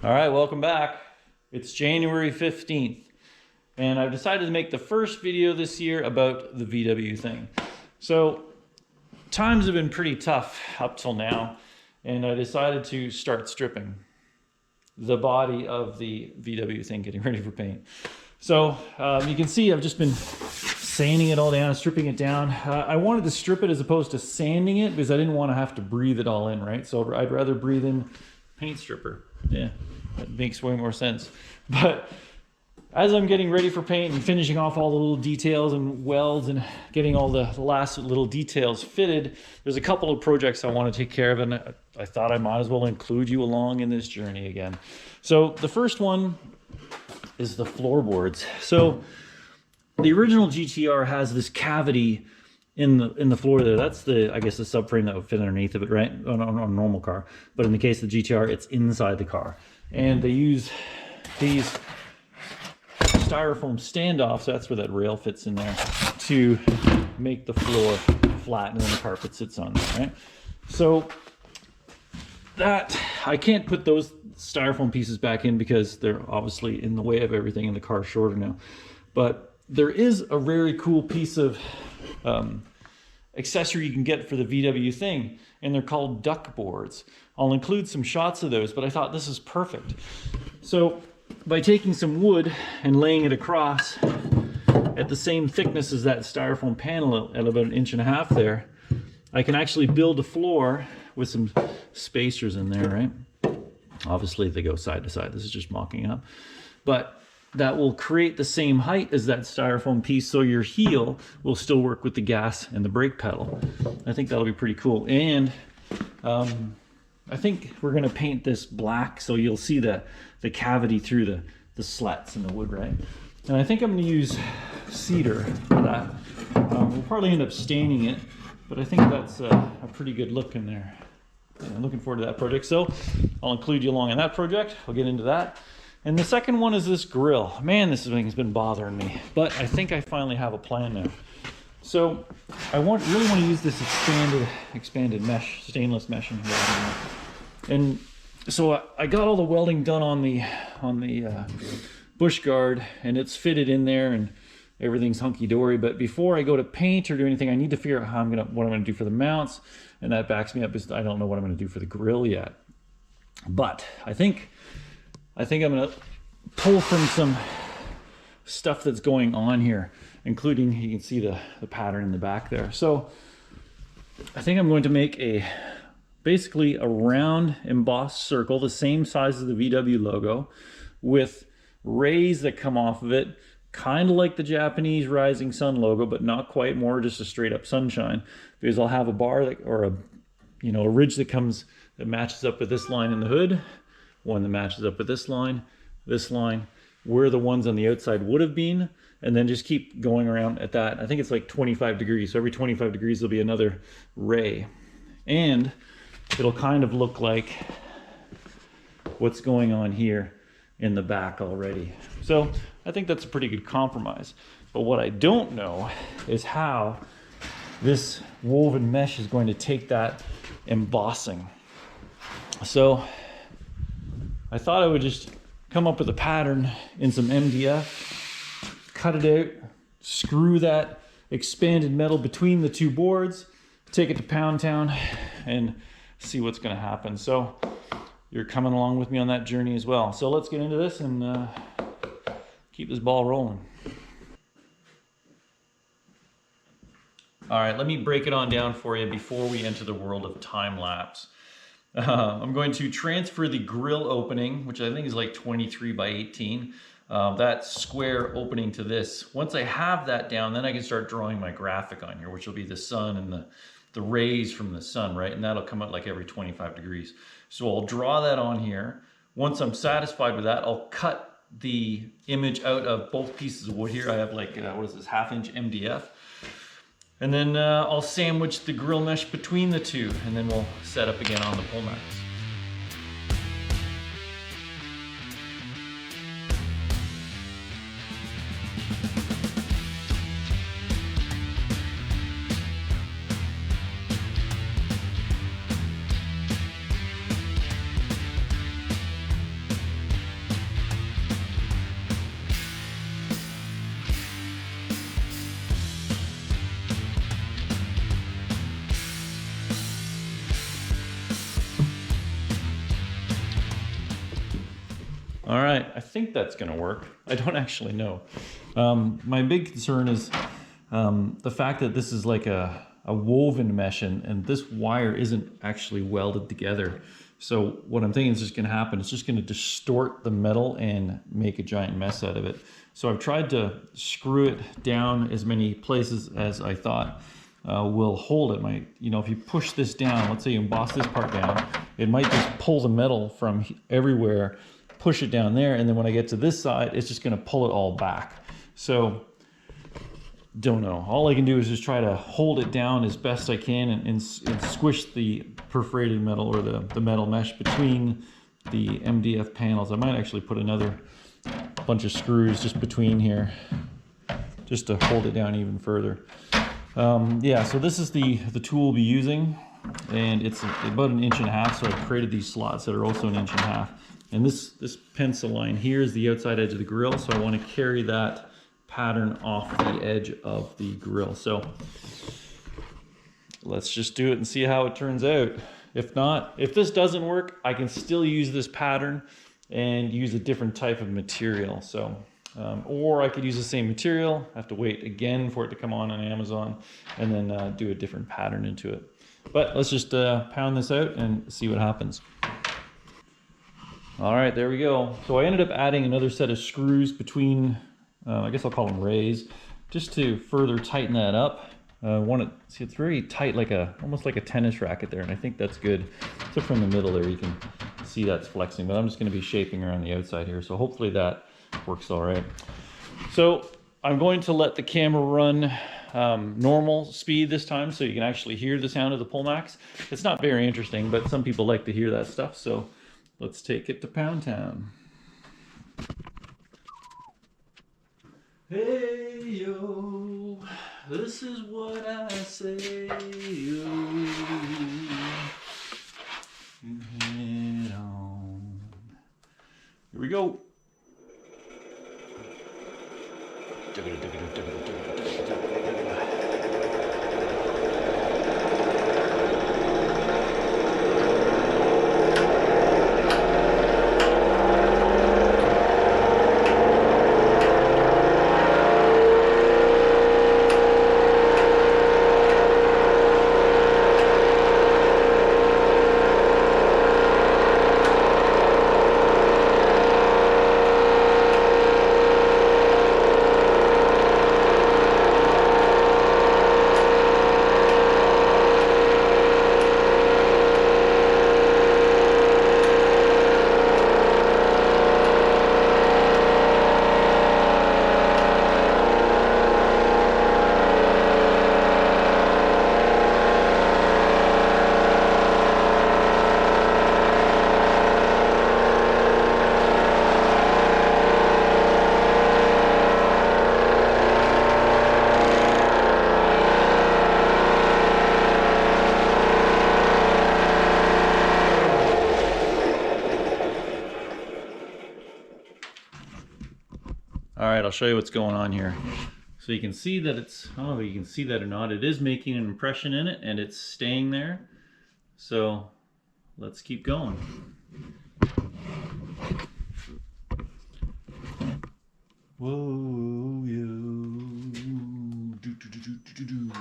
All right, welcome back. It's January 15th, and I've decided to make the first video this year about the VW thing. So times have been pretty tough up till now, and I decided to start stripping the body of the VW thing, getting ready for paint. So you can see I've just been sanding it all down, stripping it down. I wanted to strip it as opposed to sanding it because I didn't want to have to breathe it all in, right? So I'd rather breathe in paint stripper. Yeah, that makes way more sense. But as I'm getting ready for paint and finishing off all the little details and welds and getting all the last little details fitted, there's a couple of projects I want to take care of, and I thought I might as well include you along in this journey again. So the first one is the floorboards. So the original GTR has this cavity in the floor there. That's the, I guess, the subframe that would fit underneath of it, right? On a normal car. But in the case of the GTR, it's inside the car. And they use these styrofoam standoffs, that's where that rail fits in there, to make the floor flat and then the carpet sits on there, right? So that, I can't put those styrofoam pieces back in because they're obviously in the way of everything and the car's shorter now. But there is a very cool piece of accessory you can get for the VW thing, and they're called duck boards. I'll include some shots of those, but I thought this is perfect. So by taking some wood and laying it across at the same thickness as that styrofoam panel at about 1.5 inches there, I can actually build a floor with some spacers in there, right? Obviously they go side to side. This is just mocking up. But that will create the same height as that styrofoam piece, so your heel will still work with the gas and the brake pedal. I think that'll be pretty cool. And I think we're gonna paint this black so you'll see the cavity through the slats in the wood, right? And I think I'm gonna use cedar for that. We'll probably end up staining it, but I think that's a pretty good look in there. Yeah, I'm looking forward to that project. So I'll include you along in that project. I'll get into that. And the second one is this grill. Man, this thing has been bothering me, but I think I finally have a plan now. So I really want to use this expanded mesh, stainless mesh in here. And so I got all the welding done on the bush guard, and it's fitted in there and everything's hunky-dory. But before I go to paint or do anything, I need to figure out what I'm gonna do for the mounts, and that backs me up because I don't know what I'm gonna do for the grill yet. But I think I'm gonna pull from some stuff that's going on here, including, you can see the pattern in the back there. So I think I'm going to make basically a round embossed circle, the same size as the VW logo, with rays that come off of it, kind of like the Japanese rising sun logo, but not quite, more just a straight up sunshine, because I'll have a bar or a ridge that matches up with this line in the hood, one that matches up with this line, where the ones on the outside would have been, and then just keep going around at that. I think it's like 25 degrees. So every 25 degrees there'll be another ray. And it'll kind of look like what's going on here in the back already. So I think that's a pretty good compromise. But what I don't know is how this woven mesh is going to take that embossing. So I thought I would just come up with a pattern in some MDF, cut it out, screw that expanded metal between the two boards, take it to Pound Town, and see what's going to happen. So you're coming along with me on that journey as well. So let's get into this and keep this ball rolling. All right, let me break it on down for you before we enter the world of time lapse. I'm going to transfer the grill opening, which I think is like 23 by 18, that square opening to this. Once I have that down, then I can start drawing my graphic on here, which will be the sun and the rays from the sun, right? And that'll come out like every 25 degrees. So I'll draw that on here. Once I'm satisfied with that, I'll cut the image out of both pieces of wood here. I have like, what is this, 1/2 inch MDF. And then I'll sandwich the grill mesh between the two, and then we'll set up again on the pullmax. All right, I think that's gonna work. I don't actually know. My big concern is the fact that this is like a woven mesh and this wire isn't actually welded together. So what I'm thinking is just gonna happen, it's just gonna distort the metal and make a giant mess out of it. So I've tried to screw it down as many places as I thought will hold it. If you push this down, let's say you emboss this part down, it might just pull the metal from everywhere, push it down there, and then when I get to this side, it's just gonna pull it all back. So, don't know. All I can do is just try to hold it down as best I can and squish the perforated metal or the metal mesh between the MDF panels. I might actually put another bunch of screws just between here, just to hold it down even further. Yeah, so this is the tool we'll be using, and it's about 1.5 inches, so I've created these slots that are also 1.5 inches. And this pencil line here is the outside edge of the grill, so I want to carry that pattern off the edge of the grill. So let's just do it and see how it turns out. If not, if this doesn't work, I can still use this pattern and use a different type of material. So, or I could use the same material, have to wait again for it to come on Amazon, and then do a different pattern into it. But let's just pound this out and see what happens. All right, there we go. So I ended up adding another set of screws between, I guess I'll call them rays, just to further tighten that up. See, it's very tight, almost like a tennis racket there, and I think that's good. Except from the middle there, you can see that's flexing, but I'm just gonna be shaping around the outside here, so hopefully that works all right. So I'm going to let the camera run normal speed this time, so you can actually hear the sound of the pullmax. It's not very interesting, but some people like to hear that stuff, so let's take it to Pound Town. Hey yo, this is what I say, yo. Head on. Here we go. All right, I'll show you what's going on here. So you can see that it's, I don't know if you can see that or not, it is making an impression in it and it's staying there. So let's keep going. Whoa, yo. Do, do, do, do, do, do.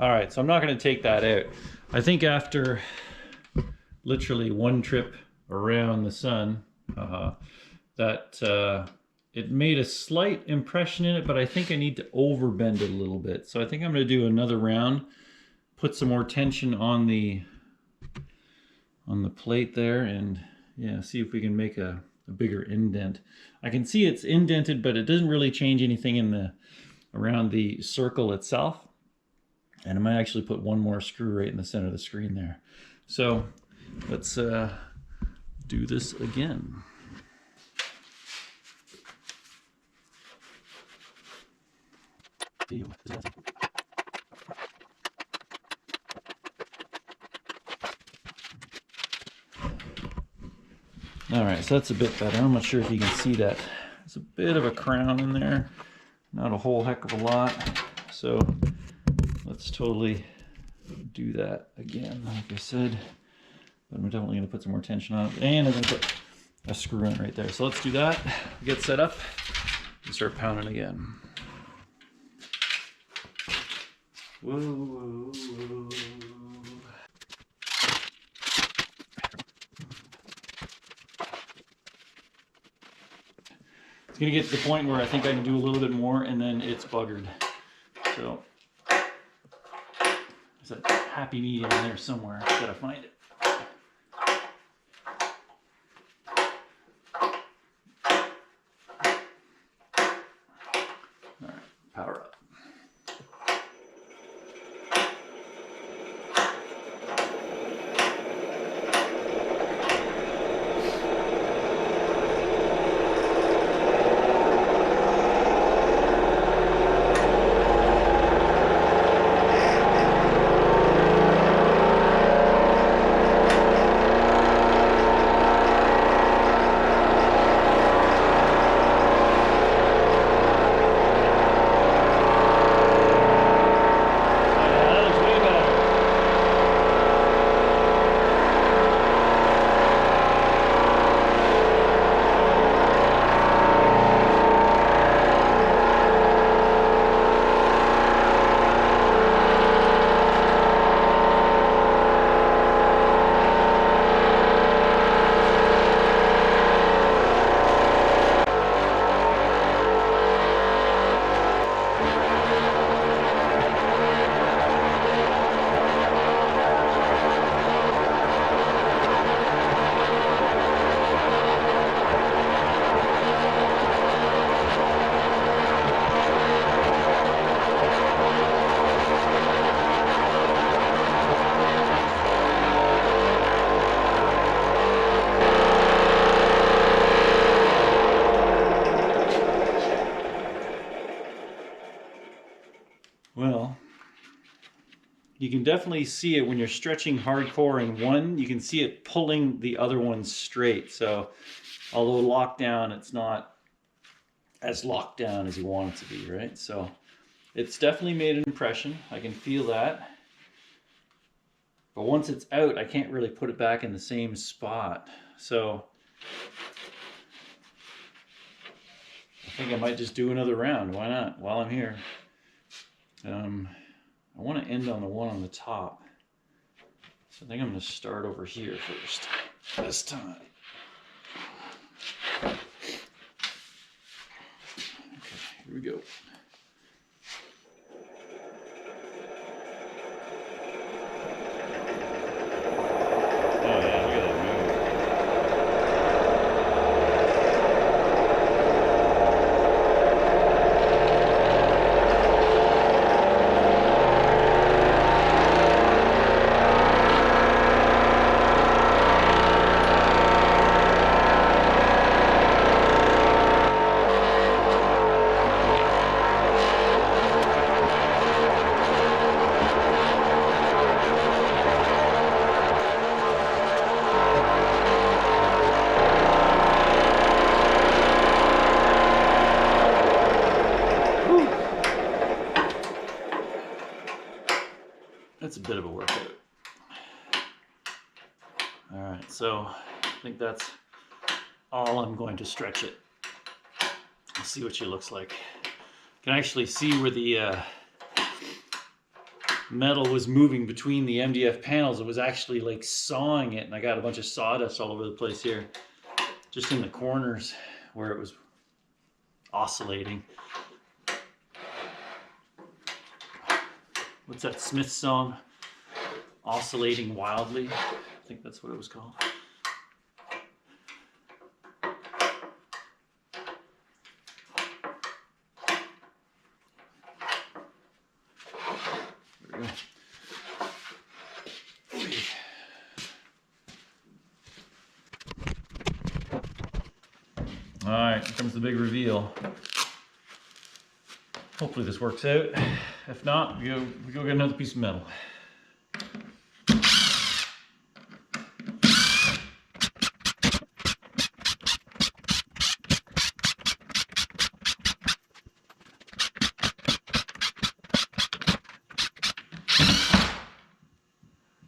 All right, so I'm not going to take that out. I think after literally one trip around the sun, it made a slight impression in it, but I think I need to overbend it a little bit. So I think I'm going to do another round, put some more tension on the plate there, and yeah, see if we can make a bigger indent. I can see it's indented, but it doesn't really change anything in around the circle itself. And I might actually put one more screw right in the center of the screen there. So let's do this again. All right, so that's a bit better. I'm not sure if you can see that. There's a bit of a crown in there, not a whole heck of a lot. So let's totally do that again, like I said. But I'm definitely gonna put some more tension on it, and I'm gonna put a screw in right there. So let's do that, get set up, and start pounding again. Whoa, whoa, whoa. It's gonna get to the point where I think I can do a little bit more, and then it's buggered. So there's that happy medium in there somewhere. Gotta find it. All right, power up. Well, you can definitely see it when you're stretching hardcore in one, you can see it pulling the other one straight. So although locked down, it's not as locked down as you want it to be, right? So it's definitely made an impression. I can feel that. But once it's out, I can't really put it back in the same spot. So I think I might just do another round. Why not? While I'm here. I want to end on the one on the top. So I think I'm going to start over here first, this time. Okay, here we go. Oh yeah, look at that move. That's a bit of a workout. All right, so I think that's all I'm going to stretch it. Let's see what she looks like. You can actually see where the metal was moving between the MDF panels. It was actually like sawing it, and I got a bunch of sawdust all over the place here, just in the corners where it was oscillating. What's that Smith song? Oscillating Wildly. I think that's what it was called. There we go. All right, here comes the big reveal. Hopefully this works out. If not, we go get another piece of metal.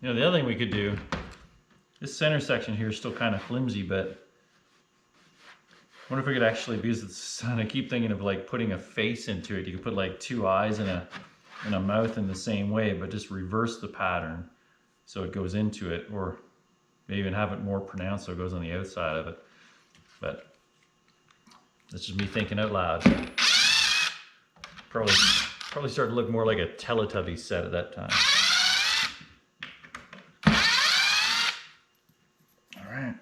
You know, the other thing we could do, this center section here is still kind of flimsy, but I wonder if we could actually, because it's, I keep thinking of like putting a face into it. You could put like two eyes and a mouth in the same way, but just reverse the pattern so it goes into it, or maybe even have it more pronounced so it goes on the outside of it. But that's just me thinking out loud. Probably started to look more like a Teletubbies set at that time. All right.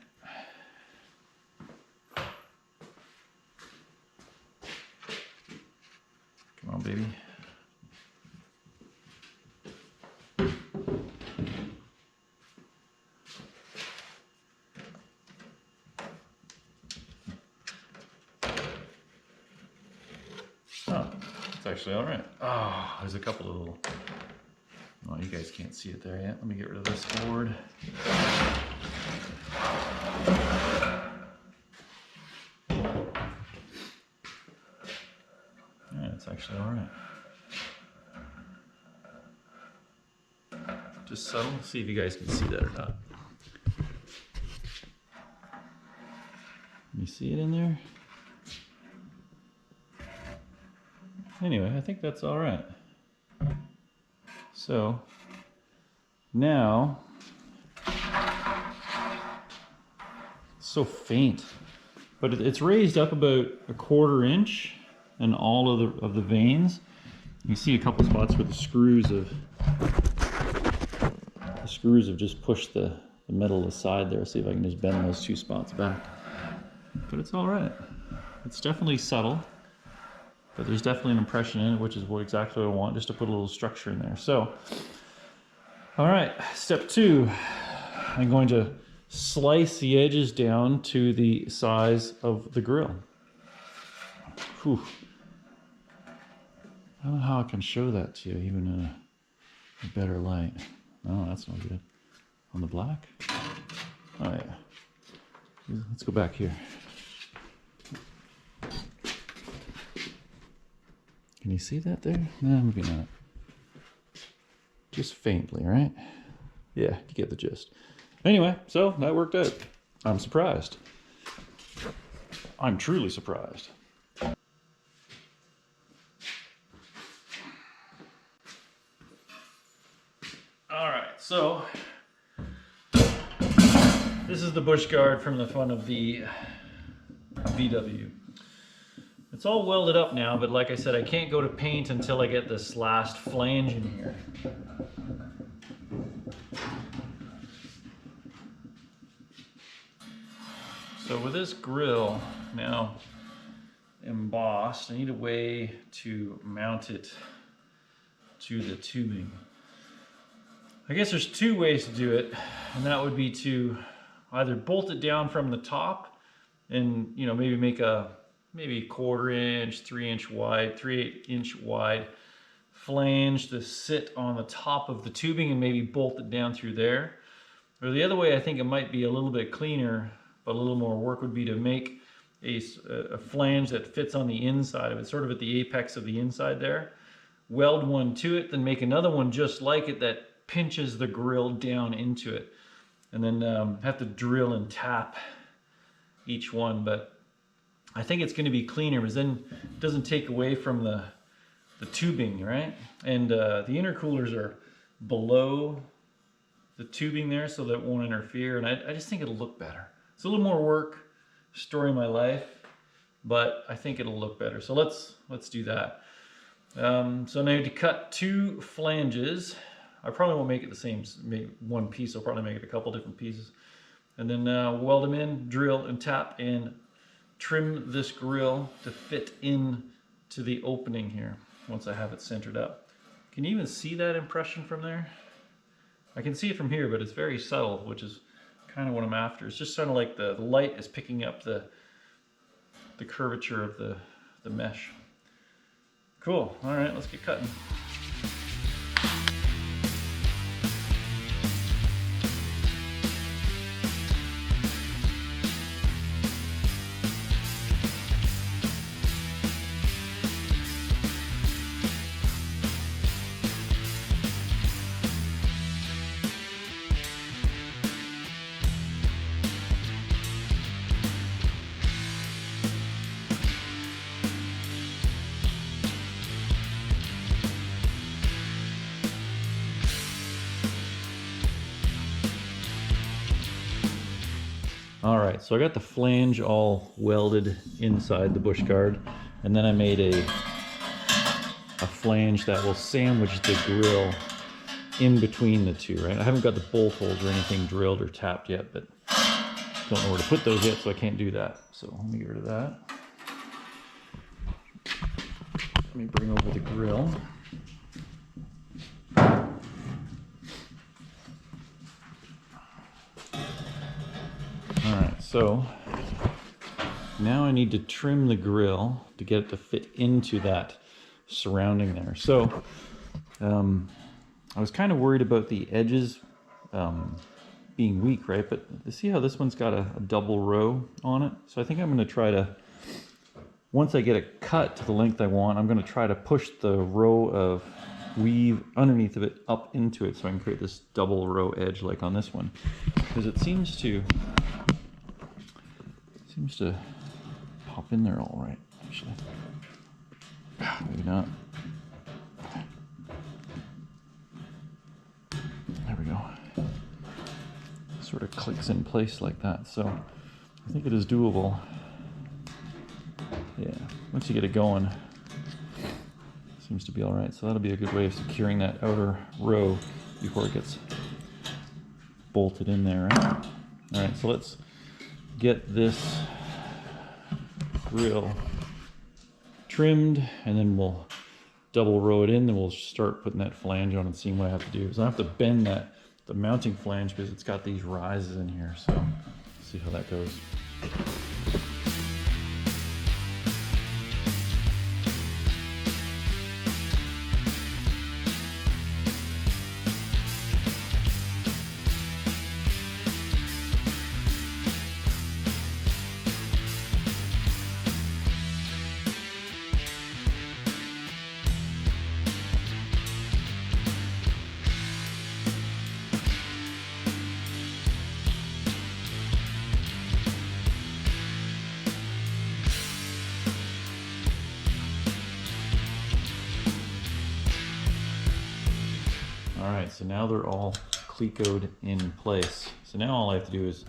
Come on, baby. Oh, it's actually all right. Oh, there's a couple of little, well, you guys can't see it there yet. Let me get rid of this board. Yeah, it's actually all right. Just subtle, see if you guys can see that or not. Can you see it in there? Anyway, I think that's all right. So now, it's so faint, but it's raised up about a 1/4 inch in all of the veins. You see a couple spots where the screws have just pushed the metal aside there. See if I can just bend those 2 spots back. But it's all right. It's definitely subtle. But there's definitely an impression in it, which is exactly what I want, just to put a little structure in there. So, all right, step 2. I'm going to slice the edges down to the size of the grill. Whew. I don't know how I can show that to you, even in a better light. Oh, that's not good. On the black? Oh, yeah. Let's go back here. Can you see that there? No, maybe not. Just faintly, right? Yeah, you get the gist. Anyway, so that worked out. I'm surprised. I'm truly surprised. All right, so this is the bush guard from the front of the VW. It's all welded up now, but like I said, I can't go to paint until I get this last flange in here. So with this grill now embossed, I need a way to mount it to the tubing. I guess there's 2 ways to do it, and that would be to either bolt it down from the top and, you know, maybe make a 1/4 inch, 3-inch wide flange to sit on the top of the tubing and maybe bolt it down through there. Or the other way, I think it might be a little bit cleaner, but a little more work, would be to make a flange that fits on the inside of it, sort of at the apex of the inside there. Weld one to it, then make another one just like it that pinches the grill down into it. And then have to drill and tap each one. But I think it's going to be cleaner, because then it doesn't take away from the tubing, right? And the intercoolers are below the tubing there so that it won't interfere, and I just think it'll look better. It's a little more work, story of my life, but I think it'll look better. So let's do that. So now to cut 2 flanges. I probably won't make it the same, make one piece. I'll probably make it a couple different pieces. And then weld them in, drill and tap, and trim this grill to fit in to the opening here once I have it centered up. Can you even see that impression from there? I can see it from here, but it's very subtle, which is kind of what I'm after. It's just sort of like the light is picking up the curvature of the mesh. Cool. All right, let's get cutting. All right, so I got the flange all welded inside the bush guard, and then I made a flange that will sandwich the grill in between the two, right? I haven't got the bolt holes or anything drilled or tapped yet, but don't know where to put those yet, so I can't do that. So let me get rid of that. Let me bring over the grill. All right, so now I need to trim the grill to get it to fit into that surrounding there. So I was kind of worried about the edges being weak, right? But you see how this one's got a double row on it? So I think I'm going to try to, once I get it cut to the length I want, I'm going to try to push the row of weave underneath of it up into it so I can create this double row edge like on this one. Because it seems to pop in there all right, actually. Maybe not. There we go. Sort of clicks in place like that. So I think it is doable. Yeah, once you get it going, seems to be all right. So that'll be a good way of securing that outer row before it gets bolted in there, right? All right, so let's get this grill trimmed, and then we'll double row it in, then we'll start putting that flange on and seeing what I have to do. So I have to bend the mounting flange because it's got these rises in here. So let's see how that goes. All right, so now they're all clecoed in place. So now all I have to do is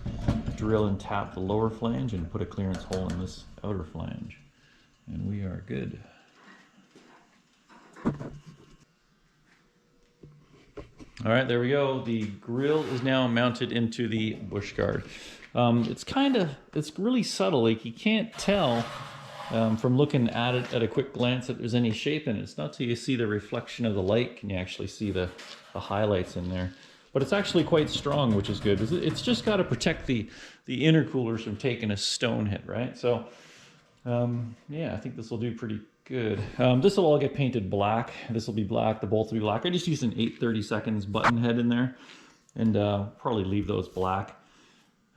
drill and tap the lower flange and put a clearance hole in this outer flange. And we are good. All right, there we go. The grill is now mounted into the bush guard. It's really subtle. Like you can't tell from looking at it at a quick glance that there's any shape in it. It's not till you see the reflection of the light can you actually see the highlights in there. But it's actually quite strong, which is good. It's just got to protect the intercoolers from taking a stone hit, right? So yeah, I think this will do pretty good. This will all get painted black. This will be black, the bolts will be black. I just used an 8/32 button head in there, and probably leave those black.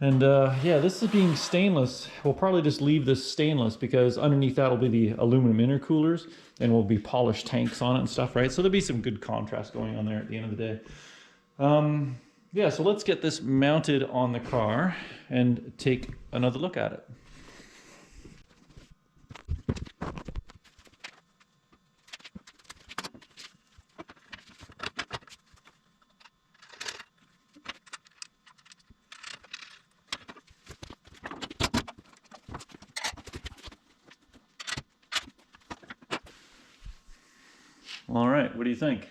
And yeah, this is being stainless. We'll probably just leave this stainless because underneath that will be the aluminum intercoolers, and will be polished tanks on it and stuff, right? So there'll be some good contrast going on there at the end of the day. Yeah, so let's get this mounted on the car and take another look at it. All right, what do you think?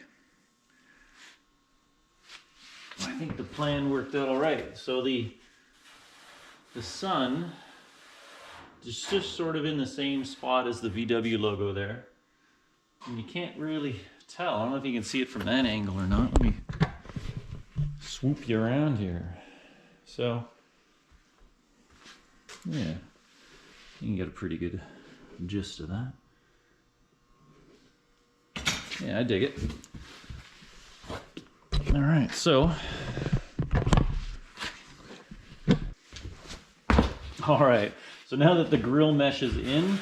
I think the plan worked out all right. So the sun is just sort of in the same spot as the VW logo there. And you can't really tell. I don't know if you can see it from that angle or not. Let me swoop you around here. So, yeah, you can get a pretty good gist of that. Yeah, I dig it. All right, so. All right, so now that the grill mesh is in,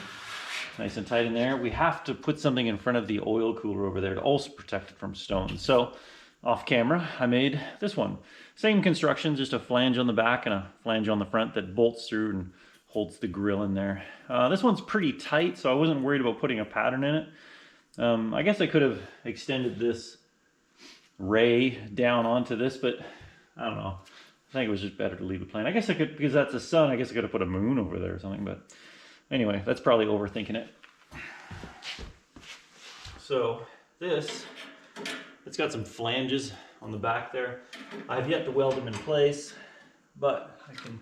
nice and tight in there, we have to put something in front of the oil cooler over there to also protect it from stones. So off camera, I made this one. Same construction, just a flange on the back and a flange on the front that bolts through and holds the grill in there. This one's pretty tight, so I wasn't worried about putting a pattern in it. I guess I could have extended this ray down onto this, but I don't know. I think it was just better to leave it plain. I guess I could, because that's the sun, I guess I could have put a moon over there or something, but anyway, that's probably overthinking it. So this, it's got some flanges on the back there. I've yet to weld them in place, but I can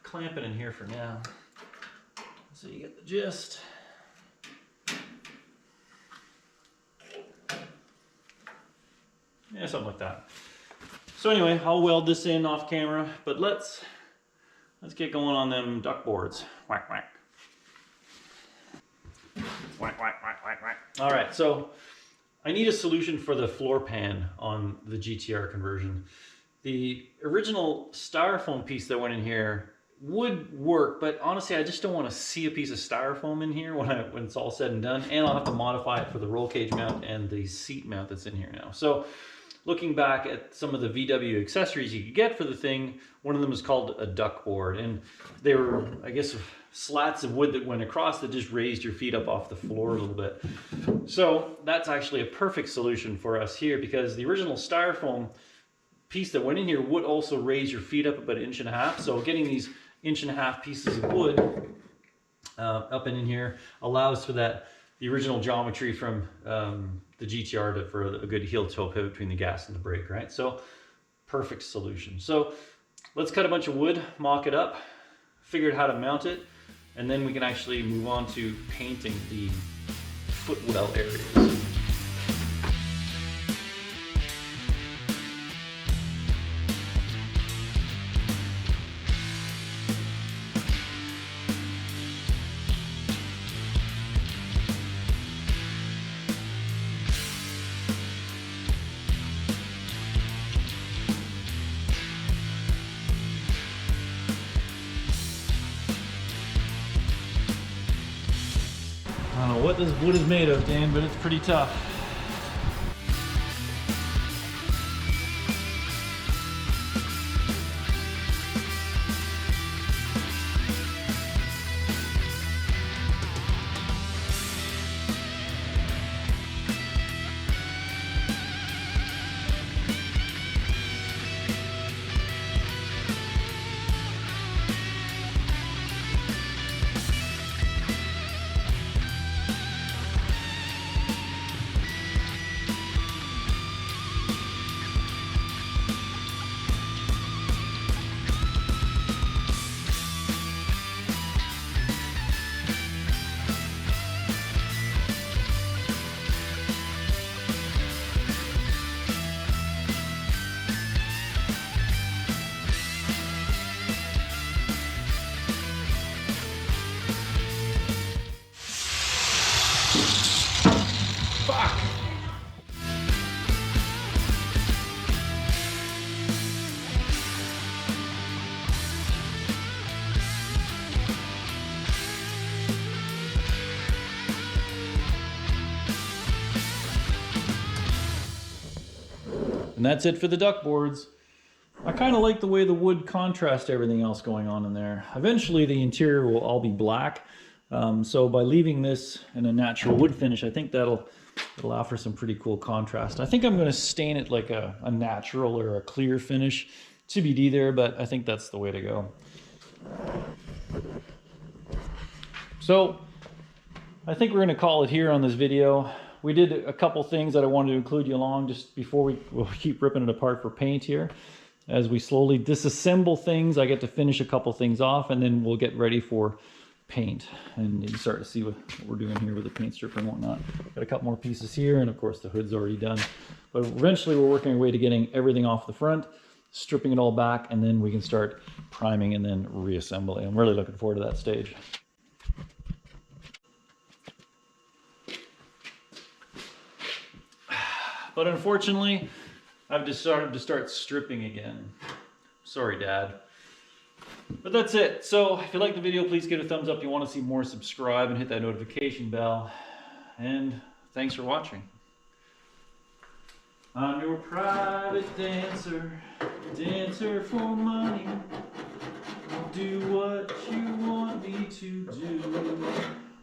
clamp it in here for now. So you get the gist. Yeah, something like that. So anyway, I'll weld this in off camera, but let's get going on them duck boards. Whack, whack. Whack, whack, whack, whack, whack. All right, so I need a solution for the floor pan on the GTR conversion. The original styrofoam piece that went in here would work, but honestly, I just don't want to see a piece of styrofoam in here when it's all said and done, and I'll have to modify it for the roll cage mount and the seat mount that's in here now. So looking back at some of the VW accessories you could get for the thing, one of them is called a duck board, and they were, I guess, slats of wood that went across that just raised your feet up off the floor a little bit. So that's actually a perfect solution for us here, because the original styrofoam piece that went in here would also raise your feet up about 1.5 inches. So getting these 1.5 inch pieces of wood up and in here allows for that, the original geometry from the GTR for a good heel toe pivot between the gas and the brake, right? So perfect solution. So let's cut a bunch of wood, mock it up, figure out how to mount it, and then we can actually move on to painting the footwell areas. I don't know what this wood is made of, Dan, but it's pretty tough. And that's it for the duck boards. I kind of like the way the wood contrasts everything else going on in there. Eventually the interior will all be black. So by leaving this in a natural wood finish, I think it'll offer some pretty cool contrast. I think I'm going to stain it like a natural or a clear finish. TBD there, but I think that's the way to go. So I think we're going to call it here on this video. we did a couple things that I wanted to include you along just before we'll keep ripping it apart for paint here. As we slowly disassemble things, I get to finish a couple things off, and then we'll get ready for paint. And you start to see what we're doing here with the paint stripper and whatnot. Got a couple more pieces here, and of course the hood's already done. But eventually we're working our way to getting everything off the front, stripping it all back, and then we can start priming and then reassembling. I'm really looking forward to that stage. But unfortunately, I've decided to start stripping again. Sorry, Dad. But that's it. So if you like the video, please give it a thumbs up. If you want to see more, subscribe and hit that notification bell. And thanks for watching. I'm your private dancer, dancer for money. I'll do what you want me to do.